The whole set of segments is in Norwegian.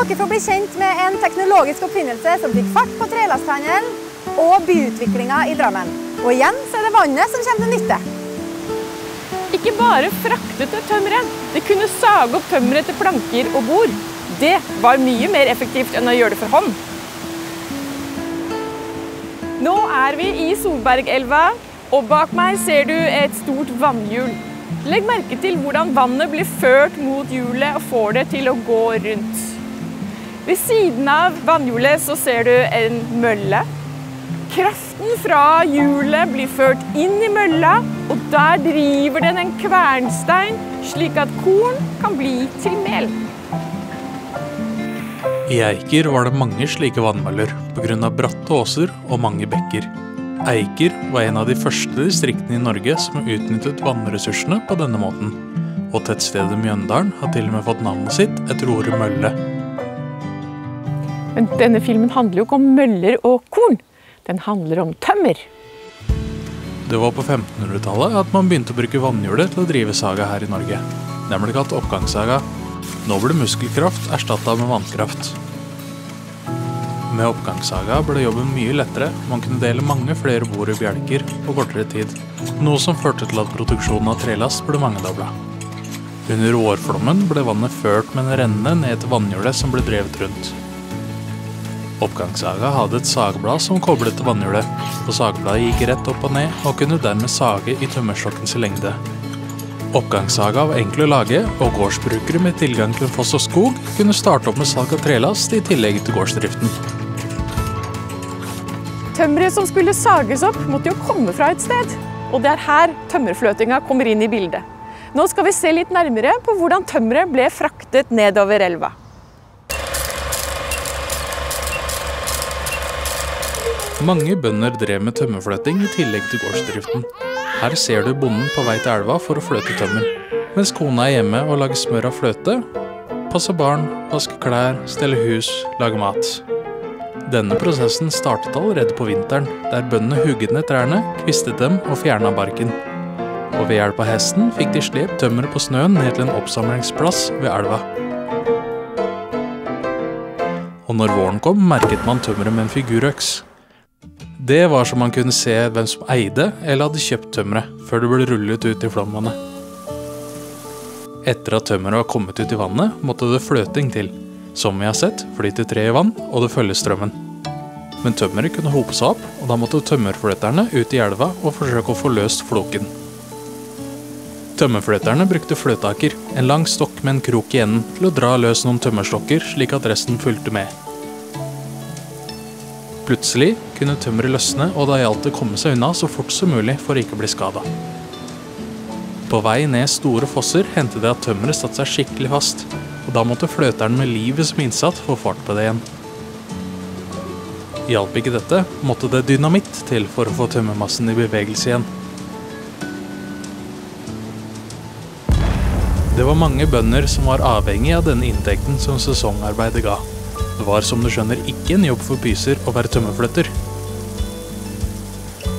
dere få bli kjent med en teknologisk oppfinnelse som fikk fart på trelasthandelen og byutviklingen i Drammen. Og igjen så er det vannet som kommer til nytte. Ikke bare fraktet det tømmeret, det kunne sage opp tømmeret til planker og bord. Det var mye mer effektivt enn å gjøre det for hånd. Nå er vi i Solbergelva, og bak meg ser du et stort vannhjul. Legg merke til hvordan vannet blir ført mot hjulet og får det til å gå rundt. Ved siden av vannhjulet så ser du en mølle. Kraften fra hjulet blir ført inn i mølla, og der driver den en kvernstein, slik at korn kan bli til mel. I Eiker var det mange slike vannmøller på grunn av bratte åser og mange bekker. Eiker var en av de første distriktene i Norge som utnyttet vannressursene på denne måten, og tettstedet Mjøndalen har til og med fått navnet sitt etter ordet mølle. Men denne filmen handler jo ikke om møller og korn, den handler om tømmer. Det var på 1500-tallet at man begynte å bruke vannhjulet til å drive saga her i Norge. Den ble kalt oppgangssaga. Nå ble muskelkraft erstattet med vannkraft. Med oppgangssaga ble jobben mye lettere, man kunne dele mange flere bord i bjelker på kortere tid, noe som førte til at produksjonen av trelast ble mangedoblet. Under vårflommen ble vannet ført med en renne ned til vannhjulet som ble drevet rundt. Oppgangssaga hadde et sagblad som koblet til vannhjulet, og sagbladet gikk rett opp og ned og kunne dermed sage i tømmerstokkens lengde. Oppgangssaga var enkel å lage, og gårdsbrukere med tilgang til en foss og skog kunne starte opp med salg av trelast i tillegg til gårdsdriften. Tømmeret som skulle sages opp måtte jo komme fra et sted, og det er her tømmerfløtinga kommer inn i bildet. Nå skal vi se litt nærmere på hvordan tømmeret ble fraktet nedover elva. Mange bønder drev med tømmerfløting i tillegg til gårdsdriften. Her ser du bonden på vei til elva for å fløte tømmer, mens kona er hjemme og lager smør av fløte, passer barn, vasker klær, steller hus, lager mat. Denne prosessen startet allerede på vinteren, der bøndene hugget ned trærne, kvistet dem og fjernet barken. Og ved hjelp av hesten fikk de slept tømmeret på snøen ned til en oppsamlingsplass ved elva. Og når våren kom, merket man tømmeret med en figurøks. Det var så man kunne se hvem som eide eller hadde kjøpt tømmeret, før det ble rullet ut i flomvannet. Etter at tømmeret var kommet ut i vannet, måtte det fløting til. Som vi har sett, flyter tre i vann, og det følger strømmen. Men tømmeret kunne hope seg opp, og da måtte tømmerfløterne ut i elva og forsøke å få løst floken. Tømmerfløterne brukte fløtaker, en lang stokk med en krok i enden, til å dra løs noen tømmerstokker slik at resten fulgte med. Plutselig kunne tømmeret løsne, og da gjaldt det å komme seg unna så fort som mulig for ikke å bli skadet. På vei ned store fosser hendte det at tømmeret satt seg skikkelig fast, og da måtte fløteren med livet som innsatt få fart på det igjen. Hjalp ikke dette, måtte det dynamitt til for å få tømmermassen i bevegelse igjen. Det var mange bønder som var avhengig av denne inntekten som sesongarbeidet ga. Det var, som du skjønner, ikke en jobb for pyser å være tømmerfløtter.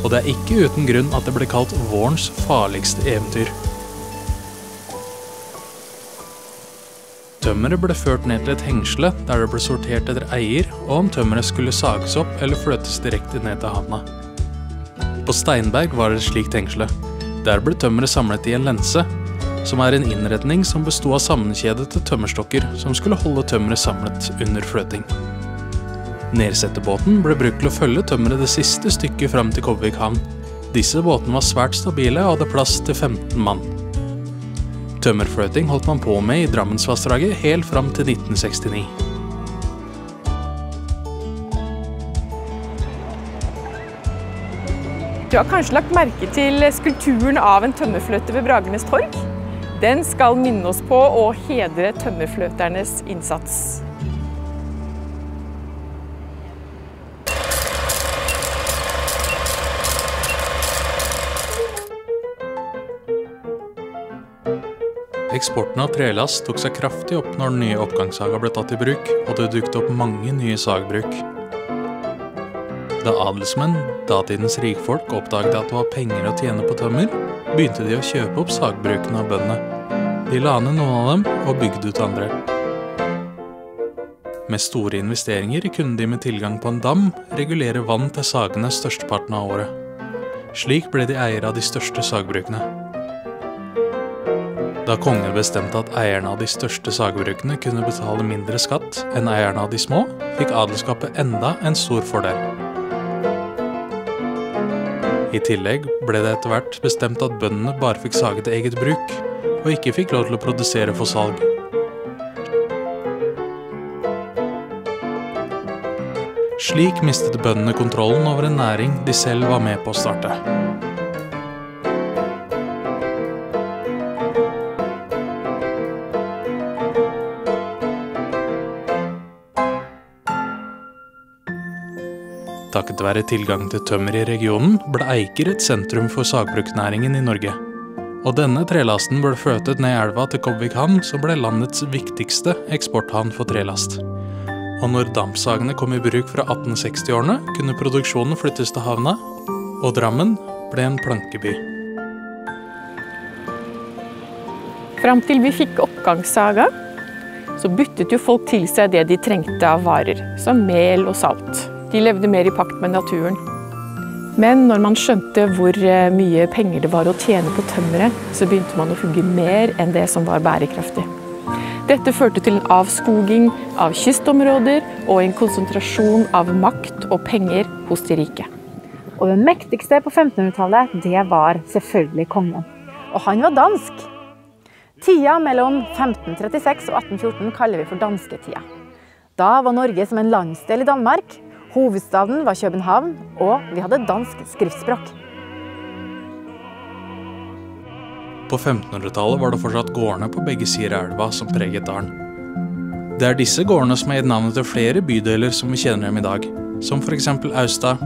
Og det er ikke uten grunn at det ble kalt vårens farligste eventyr. Tømmeret ble ført ned til et hengsle der det ble sortert etter eier, og om tømmeret skulle sages opp eller fløtes direkte ned til havna. På Steinberg var det et slikt hengsle. Der ble tømmeret samlet i en lense, som er en innretning som bestod av sammenkjedete tømmerstokker som skulle holde tømmeret samlet under fløting. Nedsettebåten ble brukt til å følge tømmeret det siste stykket fram til Kobbervik havn. Disse båtene var svært stabile og hadde plass til 15 mann. Tømmerfløting holdt man på med i Drammensvassdraget helt fram til 1969. Du har kanskje lagt merke til skulpturen av en tømmerfløte ved Bragernes torg? Den skal minne oss på å hedre tømmerfløternes innsats. Eksporten av trelast tok seg kraftig opp når den nye oppgangssaga ble tatt i bruk, og det dukket opp mange nye sagbruk. Da adelsmenn, datidens rikfolk, oppdaget at det var penger å tjene på tømmer, begynte de å kjøpe opp sagbrukene av bøndene. De la ned noen av dem og bygde ut andre. Med store investeringer kunne de med tilgang på en dam regulere vann til sagene størsteparten av året. Slik ble de eiere av de største sagbrukene. Da kongen bestemte at eierne av de største sagbrukene kunne betale mindre skatt enn eierne av de små, fikk adelskapet enda en stor fordel. I tillegg ble det etter hvert bestemt at bøndene bare fikk sage til eget bruk, og ikke fikk lov til å produsere for salg. Slik mistet bøndene kontrollen over en næring de selv var med på å starte. Takket være tilgang til tømmer i regionen ble Eiker et sentrum for sagbruksnæringen i Norge. Og denne trelasten ble føtet ned i elva til Kobvik havn, som ble landets viktigste eksporthavn for trelast. Og når dampsagene kom i bruk fra 1860-årene, kunne produksjonen flyttes til havna, og Drammen ble en plankeby. Fram til vi fikk oppgangssaga, så byttet jo folk til seg det de trengte av varer, som mel og salt. De levde mer i pakt med naturen. Men når man skjønte hvor mye penger det var å tjene på tømmeret, så begynte man å hugge mer enn det som var bærekraftig. Dette førte til en avskoging av kystområder og en konsentrasjon av makt og penger hos de rike. Og den mektigste på 1500-tallet, det var selvfølgelig kongen. Og han var dansk. Tida mellom 1536 og 1814 kaller vi for dansketida. Da var Norge som en landsdel i Danmark. Hovedstaden var København, og vi hadde dansk skriftspråk. På 1500-tallet var det fortsatt gårdene på begge sider av elva som preget dalen. Det er disse gårdene som har gitt navnet til flere bydeler som vi kjenner dem i dag, som for eksempel Austad,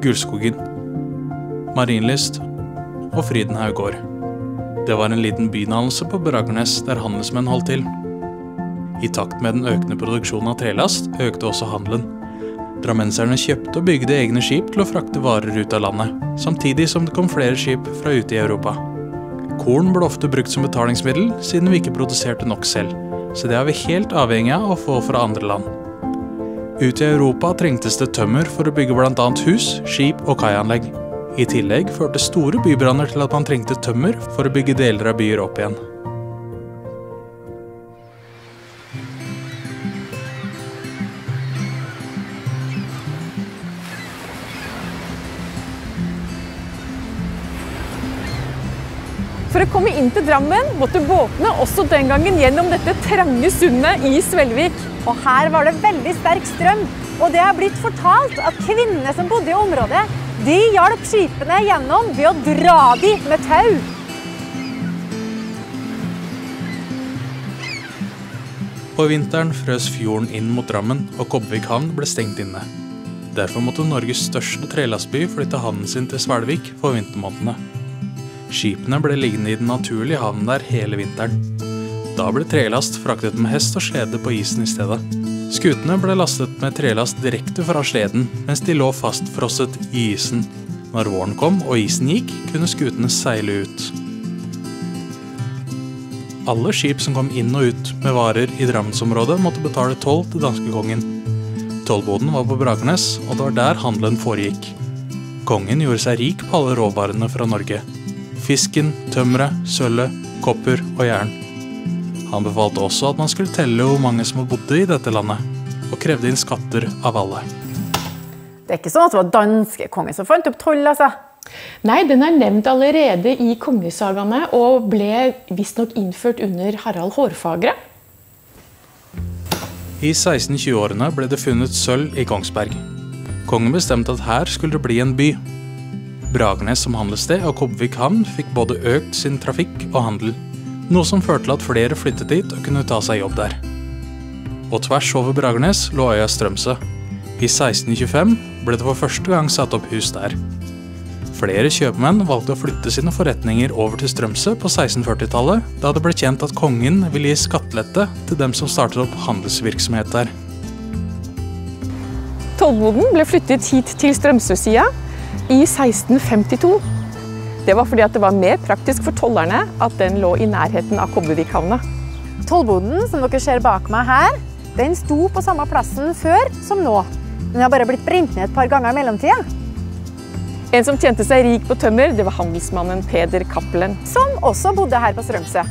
Gullskogen, Marienlyst og Frydenhaug gård. Det var en liten bydannelse på Bragernes der handelsmenn holdt til. I takt med den økende produksjonen av trelast økte også handelen. Drammenserne kjøpte og bygde egne skip til å frakte varer ut av landet, samtidig som det kom flere skip fra ute i Europa. Korn ble ofte brukt som betalingsmiddel, siden vi ikke produserte nok selv, så det er vi helt avhengig av å få fra andre land. Ute i Europa trengtes det tømmer for å bygge blant annet hus, skip og kaianlegg. I tillegg førte store bybranner til at man trengte tømmer for å bygge deler av byer opp igjen. For å komme inn til Drammen måtte båtene også den gangen gjennom dette trange sundet i Svelvik. Og her var det veldig sterk strøm, og det har blitt fortalt at kvinnene som bodde i området, de hjalp skipene gjennom ved å dra de med tau. På vinteren frøs fjorden inn mot Drammen, og Kobvik havn ble stengt inne. Derfor måtte Norges største trelastby flytte havnen sin til Svelvik for vintermånedene. Skipene ble liggende i den naturlige havnen der hele vinteren. Da ble trelast fraktet med hest og slede på isen i stedet. Skutene ble lastet med trelast direkte fra sleden, mens de lå fastfrosset i isen. Når våren kom og isen gikk, kunne skutene seile ut. Alle skip som kom inn og ut med varer i Drammensområdet måtte betale toll til danskekongen. Tollboden var på Bragernes, og det var der handelen foregikk. Kongen gjorde seg rik på alle råvarene fra Norge. Fisken, tømmeret, sølvet, kopper og jern. Han befalte også at man skulle telle hvor mange som bodde i dette landet, og krevde inn skatter av alle. Det er ikke sånn at det var danske kongen som fant opp toll, altså. Nei, den er nevnt allerede i kongesagaene, og ble visstnok innført under Harald Hårfagre. I 1620-årene ble det funnet sølv i Kongsberg. Kongen bestemte at her skulle det bli en by. Bragernes som handelssted og Kobvik havn fikk både økt sin trafikk og handel, noe som førte til at flere flyttet dit og kunne ta seg jobb der. Og tvers over Bragernes lå øya Strømsø. I 1625 ble det for første gang satt opp hus der. Flere kjøpmenn valgte å flytte sine forretninger over til Strømsø på 1640-tallet, da det ble kjent at kongen ville gi skattelette til dem som startet opp handelsvirksomhet der. Tollboden ble flyttet hit til Strømsø-sida i 1652. Det var fordi at det var mer praktisk for tollerne at den lå i nærheten av Kobbervikhavna. Tollboden, som dere ser bak meg her, Den sto på samme plassen før som nå. Den har bare blitt brent ned et par ganger i mellomtiden. En som tjente seg rik på tømmer, det var handelsmannen Peder Cappelen. Som også bodde her på Strømsø.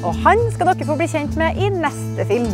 Og han skal dere få bli kjent med i neste film.